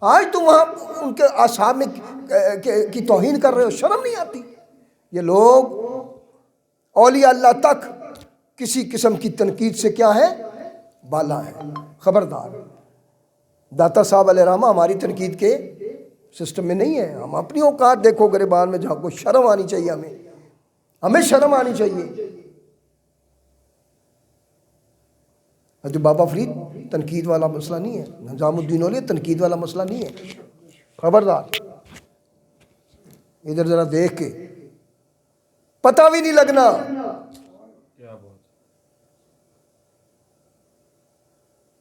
آج تم وہاں ان کے اصحاب میں کی توہین کر رہے ہو، شرم نہیں آتی؟ یہ لوگ اولیاء اللہ تک کسی قسم کی تنقید سے کیا ہے؟ بالا ہے۔ خبردار، داتا صاحب علیہ رحمہ ہماری تنقید کے سسٹم میں نہیں ہے۔ ہم اپنی اوقات دیکھو گریبان میں جہاں کو شرم آنی چاہیے، ہمیں شرم آنی چاہیے۔ حضرت بابا فرید تنقید والا مسئلہ نہیں ہے، نظام الدین اولیاء تنقید والا مسئلہ نہیں ہے۔ خبردار، ادھر ذرا دیکھ کے پتہ بھی نہیں لگنا۔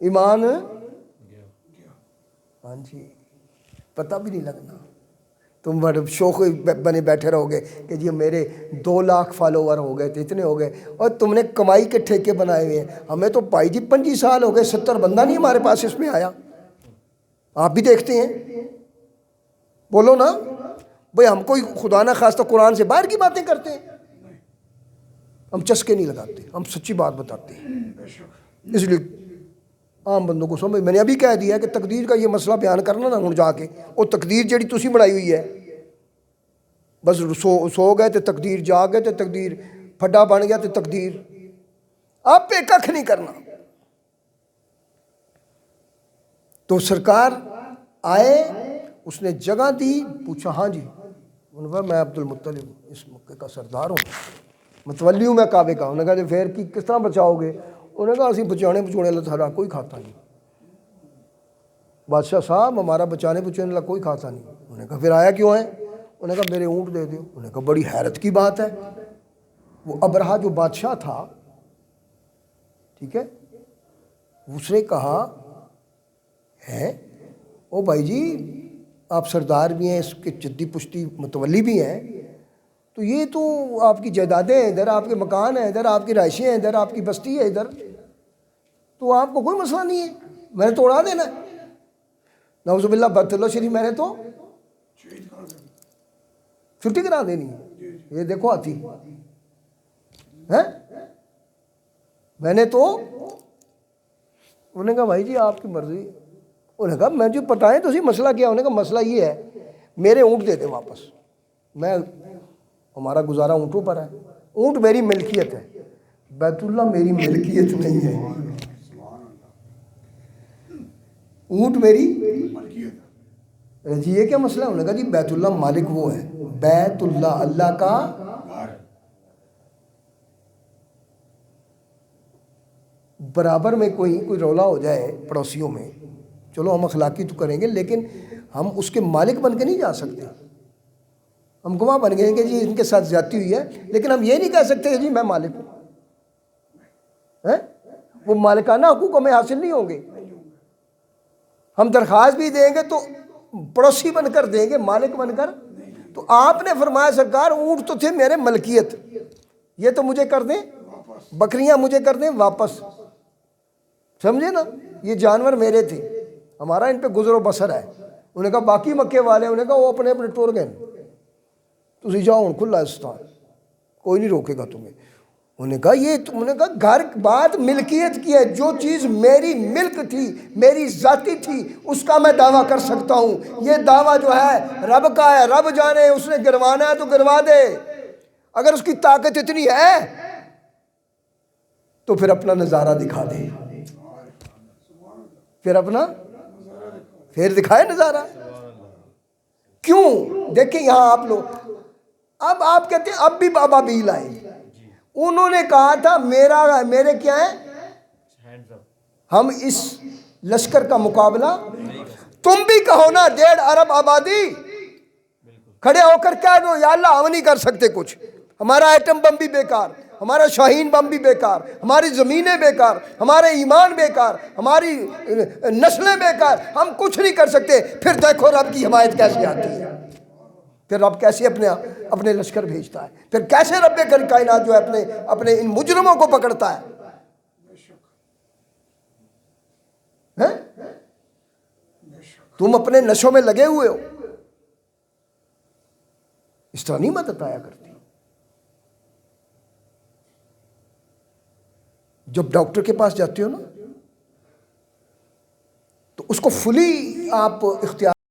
ایمان، ہاں جی، پتہ بھی نہیں لگنا۔ تم بڑے شوق بنے بیٹھے رہو گے کہ جی میرے 2 لاکھ فالوور ہو گئے تھے، اتنے ہو گئے، اور تم نے کمائی کے ٹھیکے بنائے ہوئے ہیں۔ ہمیں تو بھائی جی 25 سال ہو گئے، 70 بندہ نہیں ہمارے پاس اس میں آیا۔ آپ بھی دیکھتے ہیں، بولو نا بھئی، ہم کوئی خدا نہ خواستہ قرآن سے باہر کی باتیں کرتے ہیں، ہم چسکے نہیں لگاتے، ہم سچی بات بتاتے ہیں۔ اس لیے عام بندوں کو سمجھ، میں نے ابھی کہہ دیا کہ تقدیر کا یہ مسئلہ بیان کرنا نا ہوں جا کے، وہ تقدیر جڑی تسی بنائی ہوئی ہے، بس سو گئے تو تقدیر، جا گئے تو تقدیر، پھڈا بن گیا تو تقدیر، آپ پہ ککھ نہیں کرنا۔ تو سرکار آئے، اس نے جگہ دی، پوچھا ہاں جی، انہوں نے کہا میں عبد المطلب اس مکے کا سردار ہوں، متولی ہوں میں کعبے کا۔ انہوں نے کہا پھر کس طرح بچاؤ گے؟ انہوں نے کہا اسی بچانے اللہ تعالیٰ کوئی کھاتا نہیں، بادشاہ صاحب ہمارا بچانے اللہ کوئی کھاتا نہیں۔ انہوں نے کہا پھر آیا کیوں ہے؟ انہوں نے کہا میرے اونٹ دے دو۔ انہوں نے کہا بڑی حیرت کی بات ہے، وہ ابرہہ جو بادشاہ تھا، ٹھیک ہے، اس نے کہا ہے او بھائی جی آپ سردار بھی ہیں، اس کے جدی پشتی متولی بھی ہیں، تو یہ تو آپ کی جائیدادیں ہیں، ادھر آپ کے مکان ہیں، ادھر آپ کی رہائشیں ہیں، ادھر آپ کی بستی ہے، ادھر تو آپ کو کوئی مسئلہ نہیں ہے، میں نے تو اڑا دینا ہے۔ نعوذ باللہ، بیت اللہ شریف میں نے تو چھٹی کرا دینی ہے۔ یہ دیکھو آتی ہے، میں نے تو، انہوں نے کہا بھائی جی آپ کی مرضی۔ انہوں نے کہا میں جو بتائیں تو اسی مسئلہ کیا؟ انہوں نے کہا مسئلہ یہ ہے میرے اونٹ دے دیں واپس، میں ہمارا گزارا اونٹوں پر ہے، اونٹ میری ملکیت ہے، بیت اللہ میری ملکیت نہیں ہے، اونٹ میری جی یہ کیا مسئلہ ہے؟ انہوں نے کہا جی بیت اللہ مالک وہ ہے، بیت اللہ اللہ کا برابر میں کوئی رولا ہو جائے پڑوسیوں میں، چلو ہم اخلاقی تو کریں گے، لیکن ہم اس کے مالک بن کے نہیں جا سکتے۔ ہم گواہ بن گئے کہ جی ان کے ساتھ زیادتی ہوئی ہے، لیکن ہم یہ نہیں کہہ سکتے کہ جی میں مالک ہوں۔ وہ مالکانہ حقوق ہمیں حاصل نہیں ہوں گے۔ ہم درخواست بھی دیں گے تو پڑوسی بن کر دیں گے، مالک بن کر۔ تو آپ نے فرمایا سرکار اونٹ تو تھے میرے ملکیت، یہ تو مجھے کر دیں، بکریاں مجھے کر دیں واپس، سمجھے نا، یہ جانور میرے تھے، ہمارا ان پہ گزر و بسر ہے۔ انہوں نے کہا باقی مکے والے، انہوں نے کہا وہ اپنے اپنے ٹور گئے، تسی جاؤ ہوں کھلا استان، کوئی نہیں روکے گا تمہیں۔ انہوں نے کہا یہ، انہوں نے کہا گھر بات ملکیت کی ہے، جو چیز میری ملک تھی، میری ذاتی تھی، اس کا میں دعویٰ کر سکتا ہوں۔ یہ دعویٰ جو ہے رب کا ہے، رب جانے، اس نے گروانا ہے تو گروا دے، اگر اس کی طاقت اتنی ہے تو پھر اپنا نظارہ دکھا دے، پھر دکھائے نظارہ۔ کیوں؟ دیکھیں یہاں آپ لوگ، اب آپ کہتے ہیں اب بھی بابا بیل آئے، انہوں نے کہا تھا میرے کیا ہے، ہم اس لشکر کا مقابلہ، تم بھی کہو نا 1.5 ارب آبادی، کھڑے ہو کر کہہ دو یا اللہ ہم نہیں کر سکتے کچھ، ہمارا ایٹم بم بھی بیکار، ہمارا شاہین بم بھی بیکار، ہماری زمینیں بیکار، ہمارے ایمان بیکار، ہماری نسلیں بیکار، ہم کچھ نہیں کر سکتے۔ پھر دیکھو رب کی حمایت کیسے آتی ہے، پھر رب کیسے اپنے لشکر بھیجتا ہے، پھر کیسے رب کائنات جو ہے اپنے ان مجرموں کو پکڑتا ہے۔ تم اپنے نشوں میں لگے ہوئے ہو، اس طرح نہیں مدد آیا کرتی۔ جب ڈاکٹر کے پاس جاتے ہو نا تو اس کو فلی آپ اختیار